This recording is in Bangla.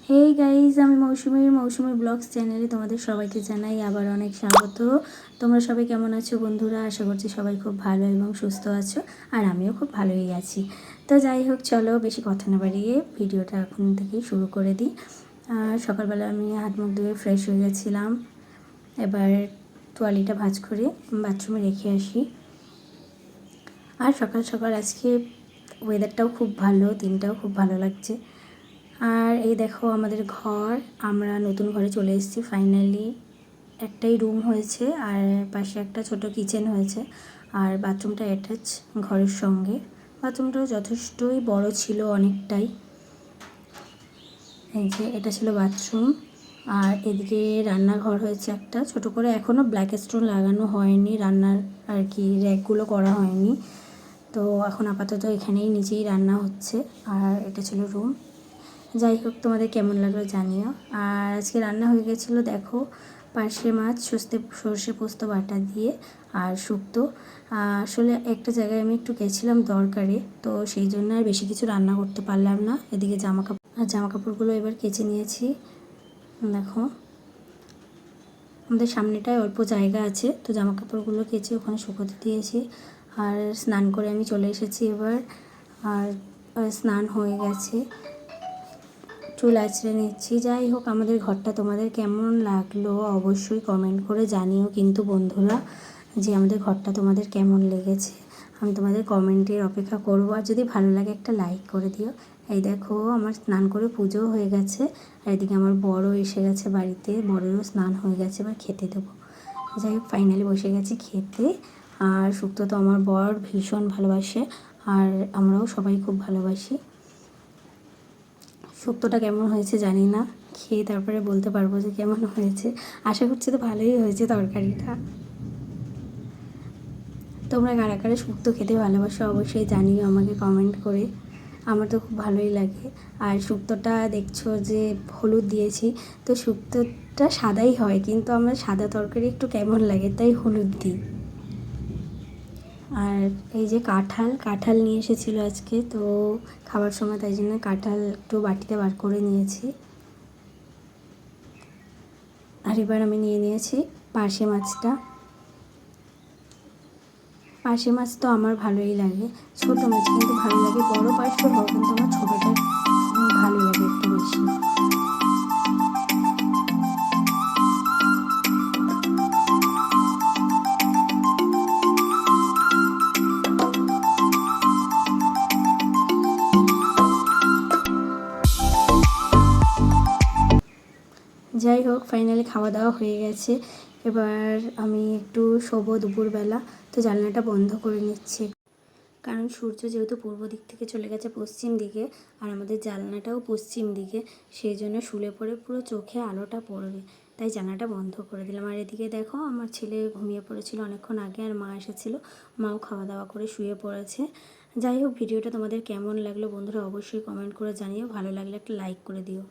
হে গাইজ, আমি মৌসুমী ব্লগস চ্যানেলে তোমাদের সবাইকে জানাই আবার অনেক স্বাগত। তোমরা সবাই কেমন আছো বন্ধুরা? আশা করছি সবাই খুব ভালো এবং সুস্থ আছো, আর আমিও খুব ভালোই আছি। তো যাই হোক, চলো বেশি কথা না বাড়িয়ে ভিডিওটা এখন থেকেই শুরু করে দিই। সকালবেলা আমি হাত মুখ ধুয়ে ফ্রেশ হয়ে গেছিলাম। এবার তোয়ালিটা ভাঁজ করে বাথরুমে রেখে আসি। আর সকাল সকাল আজকে ওয়েদারটাও খুব ভালো, দিনটাও খুব ভালো লাগছে। আর এই দেখো আমাদের ঘর, আমরা নতুন ঘরে চলে এসেছি ফাইনালি। একটাই রুম হয়েছে আর পাশে একটা ছোট কিচেন হয়েছে, আর বাথরুমটা অ্যাটাচ ঘরের সঙ্গে। বাথরুমটাও যথেষ্টই বড় ছিল, অনেকটাই। এই যে এটা ছিল বাথরুম, আর এদিকে রান্নাঘর হয়েছে একটা ছোট করে। এখনও ব্ল্যাক স্টোন লাগানো হয়নি, রান্নার আর কি র্যাকগুলো করা হয়নি। তো এখন আপাতত এখানেই নিচেই রান্না হচ্ছে। আর এটা ছিল রুম। যাই হোক, তোমাদের কেমন লাগলো জানিও। আর আজকে রান্না হয়ে গেছিলো, দেখো, পার্শে মাছ সর্ষে পোস্ত বাটা দিয়ে আর শুক্তো। আসলে একটা জায়গায় আমি একটু গেছিলাম দরকারে, তো সেই জন্য আর বেশি কিছু রান্না করতে পারলাম না। এদিকে জামা কাপড়গুলো এবার কেচে নিয়েছি। দেখো, আমাদের সামনেটায় অল্প জায়গা আছে, তো জামা কাপড়গুলো কেচে ওখানে শুকোতে দিয়েছি। আর স্নান করে আমি চলে এসেছি এবার। আর স্নান হয়ে গেছে, চুল আঁচড়ে নিচ্ছি। যাই হোক, আমাদের ঘরটা তোমাদের কেমন লাগলো অবশ্যই কমেন্ট করে জানিও কিন্তু বন্ধুরা, যে আমাদের ঘরটা তোমাদের কেমন লেগেছে। আমি তোমাদের কমেন্টের অপেক্ষা করবো, আর যদি ভালো লাগে একটা লাইক করে দিও। এই দেখো, আমার স্নান করে পুজোও হয়ে গেছে, আর এদিকে আমার বড়ও এসে গেছে বাড়িতে, বড়েরও স্নান হয়ে গেছে, এবার খেতে দেবো। যাই হোক, ফাইনালি বসে গেছি খেতে। আর শুক্তো তো আমার বর ভীষণ ভালোবাসে, আর আমরাও সবাই খুব ভালোবাসি। শুক্তোটা কেমন হয়েছে জানি না, খেয়ে তারপরে বলতে পারবো যে কেমন হয়েছে। আশা করছি তো ভালোই হয়েছে তরকারিটা। তোমরা কারা কারা শুক্তো খেতে ভালোবাসো অবশ্যই জানিও আমাকে কমেন্ট করে। আমার তো খুব ভালোই লাগে। আর শুক্তোটা দেখছো যে হলুদ দিয়েছি, তো শুক্তোটা সাদাই হয়, কিন্তু আমার সাদা তরকারি একটু কেমন লাগে, তাই হলুদ দিই। আর এই যে কাঁঠাল নিয়ে এসেছিলো আজকে, তো খাবার সময় তাই জন্য কাঁঠাল একটু বাটিতে বার করে নিয়েছি। আর এবার আমি নিয়ে নিয়েছি পার্শে মাছটা। পার্শে মাছ তো আমার ভালোই লাগে, ছোটো মাছ কিন্তু ভালো লাগে, বড় পার্শে হোক, কিন্তু আমার ছোটোটা ভালো লাগে একটু বেশি। যাই হোক, ফাইনালি খাওয়া দাওয়া হয়ে গেছে। এবার আমি একটু শোবো দুপুরবেলা, তো জানলাটা বন্ধ করে নিচ্ছি, কারণ সূর্য যেহেতু পূর্ব দিক থেকে চলে গেছে পশ্চিম দিকে, আর আমাদের জানলাটাও পশ্চিম দিকে, সেই জন্য শুলে পড়ে পুরো চোখে আলোটা পড়বে, তাই জানলাটা বন্ধ করে দিলাম। আর এদিকে দেখো, আমার ছেলে ঘুমিয়ে পড়েছিল অনেকক্ষণ আগে, আর মা এসেছিলো, মাও খাওয়া দাওয়া করে শুয়ে পড়েছে। যাই হোক, ভিডিওটা তোমাদের কেমন লাগলো বন্ধুরা অবশ্যই কমেন্ট করে জানিও, ভালো লাগলে একটা লাইক করে দিও।